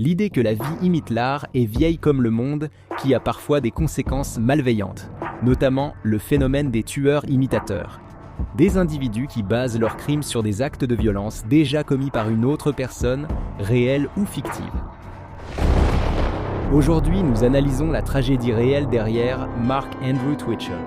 L'idée que la vie imite l'art est vieille comme le monde, qui a parfois des conséquences malveillantes, notamment le phénomène des tueurs imitateurs. Des individus qui basent leurs crimes sur des actes de violence déjà commis par une autre personne, réelle ou fictive. Aujourd'hui, nous analysons la tragédie réelle derrière Mark Andrew Twitchell.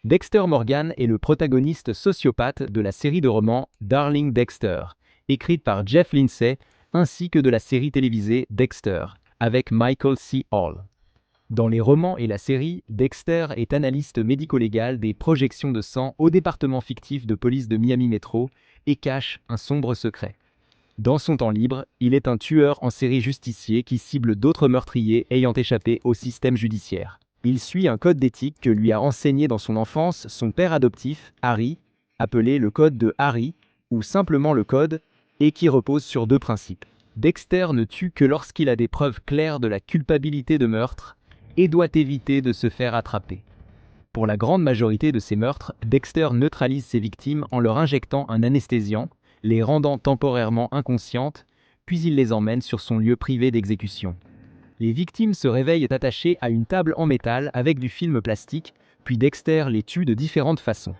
Dexter Morgan est le protagoniste sociopathe de la série de romans Darling Dexter, écrite par Jeff Lindsay, ainsi que de la série télévisée Dexter, avec Michael C. Hall. Dans les romans et la série, Dexter est analyste médico-légal des projections de sang au département fictif de police de Miami Metro et cache un sombre secret. Dans son temps libre, il est un tueur en série justicier qui cible d'autres meurtriers ayant échappé au système judiciaire. Il suit un code d'éthique que lui a enseigné dans son enfance son père adoptif, Harry, appelé le code de Harry, ou simplement le code, et qui repose sur deux principes. Dexter ne tue que lorsqu'il a des preuves claires de la culpabilité de meurtre et doit éviter de se faire attraper. Pour la grande majorité de ces meurtres, Dexter neutralise ses victimes en leur injectant un anesthésiant, les rendant temporairement inconscientes, puis il les emmène sur son lieu privé d'exécution. Les victimes se réveillent attachées à une table en métal avec du film plastique, puis Dexter les tue de différentes façons.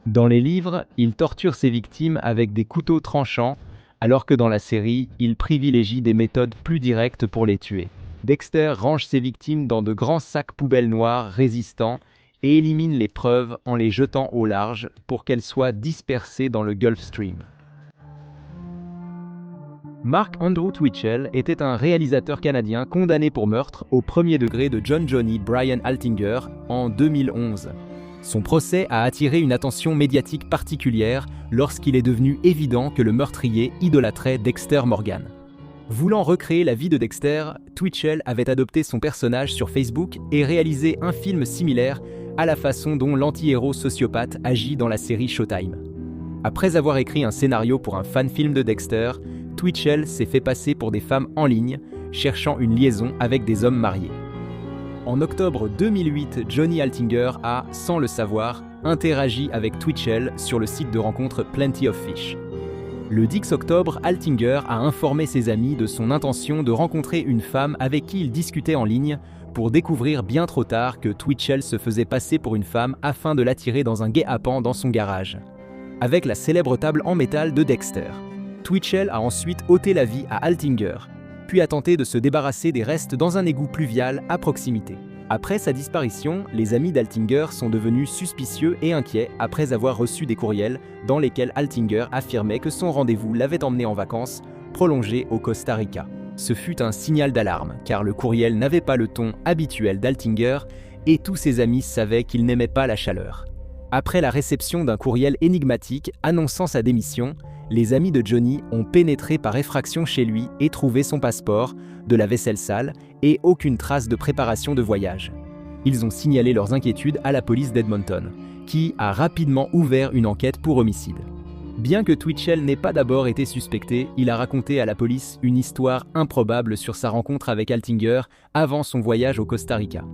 Dans les livres, il torture ses victimes avec des couteaux tranchants, alors que dans la série, il privilégie des méthodes plus directes pour les tuer. Dexter range ses victimes dans de grands sacs poubelles noirs résistants et élimine les preuves en les jetant au large pour qu'elles soient dispersées dans le Gulf Stream. Mark Andrew Twitchell était un réalisateur canadien condamné pour meurtre au premier degré de John Johnny Brian Altinger en 2011. Son procès a attiré une attention médiatique particulière lorsqu'il est devenu évident que le meurtrier idolâtrait Dexter Morgan. Voulant recréer la vie de Dexter, Twitchell avait adopté son personnage sur Facebook et réalisé un film similaire à la façon dont l'anti-héros sociopathe agit dans la série Showtime. Après avoir écrit un scénario pour un fan-film de Dexter, Twitchell s'est fait passer pour des femmes en ligne, cherchant une liaison avec des hommes mariés. En octobre 2008, Johnny Altinger a, sans le savoir, interagi avec Twitchell sur le site de rencontre Plenty of Fish. Le 10 octobre, Altinger a informé ses amis de son intention de rencontrer une femme avec qui il discutait en ligne pour découvrir bien trop tard que Twitchell se faisait passer pour une femme afin de l'attirer dans un guet-apens dans son garage. Avec la célèbre table en métal de Dexter. Twitchell a ensuite ôté la vie à Altinger, puis a tenté de se débarrasser des restes dans un égout pluvial à proximité. Après sa disparition, les amis d'Altinger sont devenus suspicieux et inquiets après avoir reçu des courriels dans lesquels Altinger affirmait que son rendez-vous l'avait emmené en vacances prolongées au Costa Rica. Ce fut un signal d'alarme, car le courriel n'avait pas le ton habituel d'Altinger et tous ses amis savaient qu'il n'aimait pas la chaleur. Après la réception d'un courriel énigmatique annonçant sa démission, les amis de Johnny ont pénétré par effraction chez lui et trouvé son passeport, de la vaisselle sale et aucune trace de préparation de voyage. Ils ont signalé leurs inquiétudes à la police d'Edmonton, qui a rapidement ouvert une enquête pour homicide. Bien que Twitchell n'ait pas d'abord été suspecté, il a raconté à la police une histoire improbable sur sa rencontre avec Altinger avant son voyage au Costa Rica.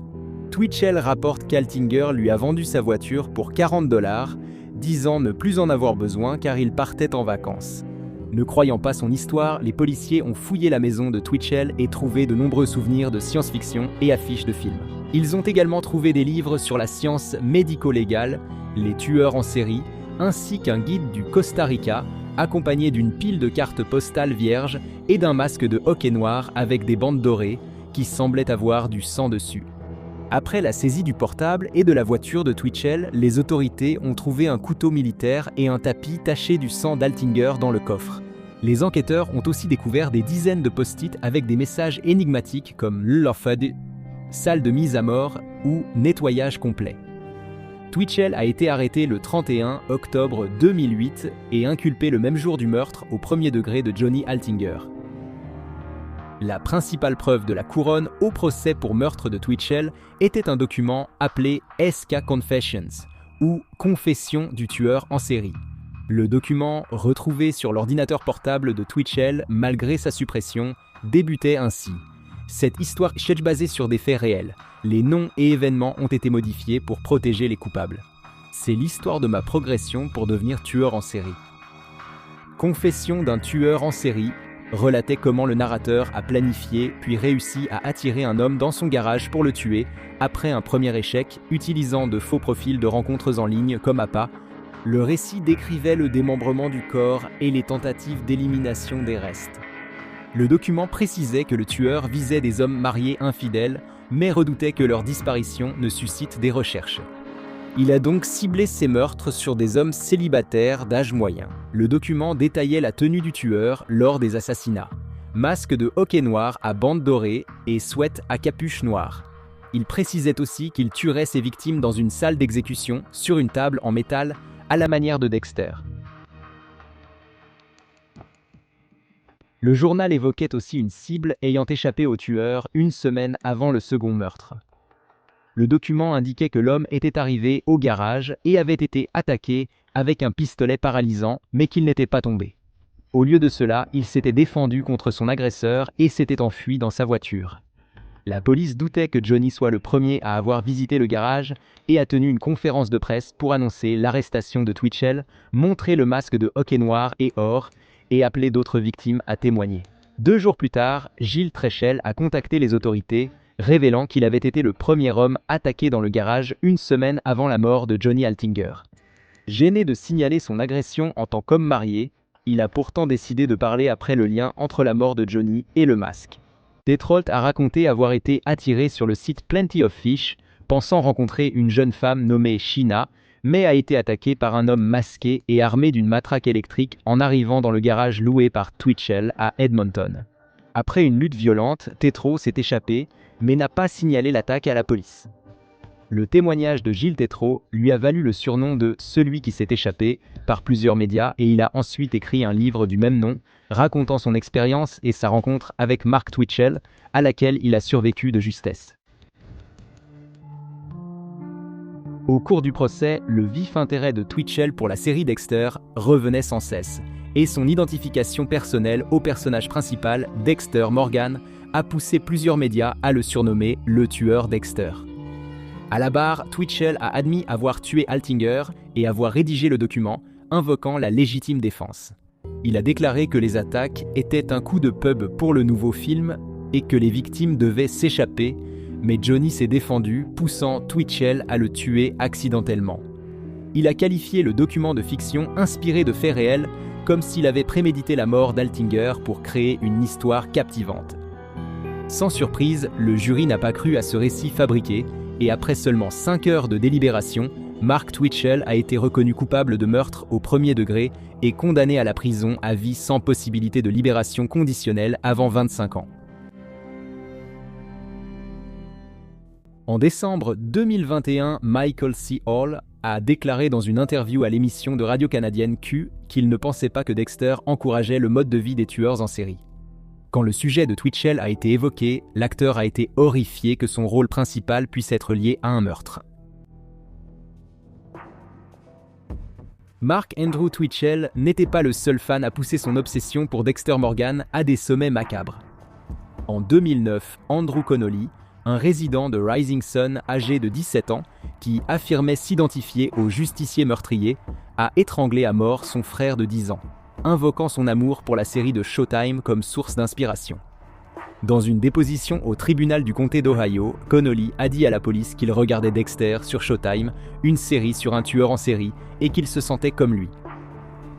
Twitchell rapporte qu'Altinger lui a vendu sa voiture pour $40, disant ne plus en avoir besoin car il partait en vacances. Ne croyant pas son histoire, les policiers ont fouillé la maison de Twitchell et trouvé de nombreux souvenirs de science-fiction et affiches de films. Ils ont également trouvé des livres sur la science médico-légale, les tueurs en série, ainsi qu'un guide du Costa Rica, accompagné d'une pile de cartes postales vierges et d'un masque de hockey noir avec des bandes dorées qui semblaient avoir du sang dessus. Après la saisie du portable et de la voiture de Twitchell, les autorités ont trouvé un couteau militaire et un tapis taché du sang d'Altinger dans le coffre. Les enquêteurs ont aussi découvert des dizaines de post-it avec des messages énigmatiques comme L'Orfad, salle de mise à mort ou nettoyage complet. Twitchell a été arrêté le 31 octobre 2008 et inculpé le même jour du meurtre au premier degré de Johnny Altinger. La principale preuve de la couronne au procès pour meurtre de Twitchell était un document appelé SK Confessions, ou Confession du tueur en série. Le document, retrouvé sur l'ordinateur portable de Twitchell malgré sa suppression, débutait ainsi. Cette histoire est basée sur des faits réels. Les noms et événements ont été modifiés pour protéger les coupables. C'est l'histoire de ma progression pour devenir tueur en série. Confession d'un tueur en série relatait comment le narrateur a planifié puis réussi à attirer un homme dans son garage pour le tuer après un premier échec, utilisant de faux profils de rencontres en ligne comme appât. Le récit décrivait le démembrement du corps et les tentatives d'élimination des restes. Le document précisait que le tueur visait des hommes mariés infidèles, mais redoutait que leur disparition ne suscite des recherches. Il a donc ciblé ses meurtres sur des hommes célibataires d'âge moyen. Le document détaillait la tenue du tueur lors des assassinats. Masque de hockey noir à bandes dorées et sweat à capuche noire. Il précisait aussi qu'il tuerait ses victimes dans une salle d'exécution, sur une table en métal, à la manière de Dexter. Le journal évoquait aussi une cible ayant échappé au tueur une semaine avant le second meurtre. Le document indiquait que l'homme était arrivé au garage et avait été attaqué avec un pistolet paralysant, mais qu'il n'était pas tombé. Au lieu de cela, il s'était défendu contre son agresseur et s'était enfui dans sa voiture. La police doutait que Johnny soit le premier à avoir visité le garage et a tenu une conférence de presse pour annoncer l'arrestation de Twitchell, montrer le masque de hockey noir et or et appeler d'autres victimes à témoigner. 2 jours plus tard, Gilles Tréchel a contacté les autorités, révélant qu'il avait été le premier homme attaqué dans le garage une semaine avant la mort de Johnny Altinger. Gêné de signaler son agression en tant qu'homme marié, il a pourtant décidé de parler après le lien entre la mort de Johnny et le masque. Detrolt a raconté avoir été attiré sur le site Plenty of Fish, pensant rencontrer une jeune femme nommée Sheena, mais a été attaqué par un homme masqué et armé d'une matraque électrique en arrivant dans le garage loué par Twitchell à Edmonton. Après une lutte violente, Tétrault s'est échappé, mais n'a pas signalé l'attaque à la police. Le témoignage de Gilles Tétrault lui a valu le surnom de « celui qui s'est échappé » par plusieurs médias et il a ensuite écrit un livre du même nom, racontant son expérience et sa rencontre avec Mark Twitchell, à laquelle il a survécu de justesse. Au cours du procès, le vif intérêt de Twitchell pour la série Dexter revenait sans cesse, et son identification personnelle au personnage principal, Dexter Morgan, a poussé plusieurs médias à le surnommer « le tueur Dexter ». À la barre, Twitchell a admis avoir tué Altinger et avoir rédigé le document, invoquant la légitime défense. Il a déclaré que les attaques étaient un coup de pub pour le nouveau film et que les victimes devaient s'échapper, mais Johnny s'est défendu, poussant Twitchell à le tuer accidentellement. Il a qualifié le document de fiction inspiré de faits réels, comme s'il avait prémédité la mort d'Altinger pour créer une histoire captivante. Sans surprise, le jury n'a pas cru à ce récit fabriqué, et après seulement 5 heures de délibération, Mark Twitchell a été reconnu coupable de meurtre au premier degré et condamné à la prison à vie sans possibilité de libération conditionnelle avant 25 ans. En décembre 2021, Michael C. Hall a déclaré dans une interview à l'émission de radio canadienne Q qu'il ne pensait pas que Dexter encourageait le mode de vie des tueurs en série. Quand le sujet de Twitchell a été évoqué, l'acteur a été horrifié que son rôle principal puisse être lié à un meurtre. Mark Andrew Twitchell n'était pas le seul fan à pousser son obsession pour Dexter Morgan à des sommets macabres. En 2009, Andrew Connolly, un résident de Rising Sun âgé de 17 ans, qui affirmait s'identifier au justicier meurtrier, a étranglé à mort son frère de 10 ans, invoquant son amour pour la série de Showtime comme source d'inspiration. Dans une déposition au tribunal du comté d'Ohio, Connolly a dit à la police qu'il regardait Dexter sur Showtime, une série sur un tueur en série, et qu'il se sentait comme lui.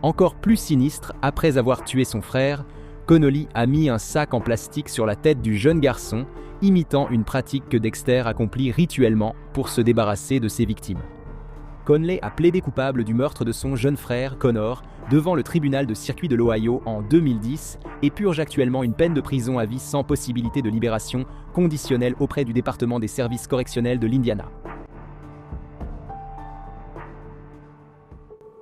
Encore plus sinistre, après avoir tué son frère, Connolly a mis un sac en plastique sur la tête du jeune garçon, imitant une pratique que Dexter accomplit rituellement pour se débarrasser de ses victimes. Conley a plaidé coupable du meurtre de son jeune frère, Connor, devant le tribunal de circuit de l'Ohio en 2010 et purge actuellement une peine de prison à vie sans possibilité de libération conditionnelle auprès du département des services correctionnels de l'Indiana.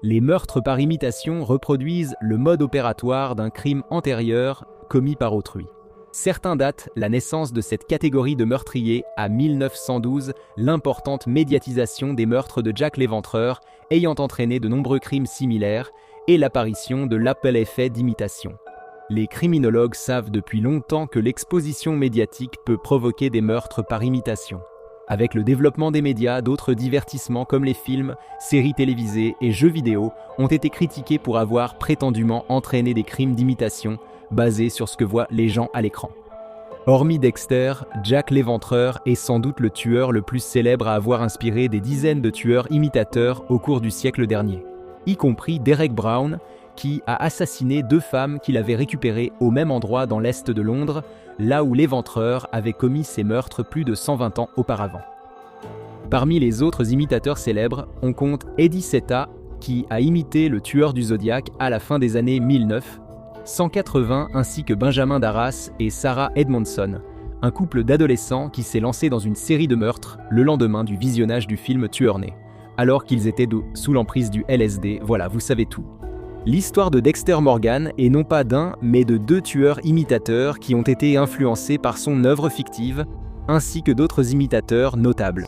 Les meurtres par imitation reproduisent le mode opératoire d'un crime antérieur commis par autrui. Certains datent la naissance de cette catégorie de meurtriers à 1912, l'importante médiatisation des meurtres de Jack l'Éventreur ayant entraîné de nombreux crimes similaires et l'apparition de l'appel-effet d'imitation. Les criminologues savent depuis longtemps que l'exposition médiatique peut provoquer des meurtres par imitation. Avec le développement des médias, d'autres divertissements comme les films, séries télévisées et jeux vidéo ont été critiqués pour avoir prétendument entraîné des crimes d'imitation basés sur ce que voient les gens à l'écran. Hormis Dexter, Jack l'Éventreur est sans doute le tueur le plus célèbre à avoir inspiré des dizaines de tueurs imitateurs au cours du siècle dernier, y compris Derek Brown, qui a assassiné 2 femmes qu'il avait récupérées au même endroit dans l'est de Londres, là où l'Éventreur avait commis ses meurtres plus de 120 ans auparavant. Parmi les autres imitateurs célèbres, on compte Eddie Seta, qui a imité le tueur du Zodiac à la fin des années 1980, ainsi que Benjamin Darras et Sarah Edmondson, un couple d'adolescents qui s'est lancé dans une série de meurtres le lendemain du visionnage du film Tueur né, alors qu'ils étaient sous l'emprise du LSD. Voilà, vous savez tout. L'histoire de Dexter Morgan est non pas d'un, mais de 2 tueurs imitateurs qui ont été influencés par son œuvre fictive, ainsi que d'autres imitateurs notables.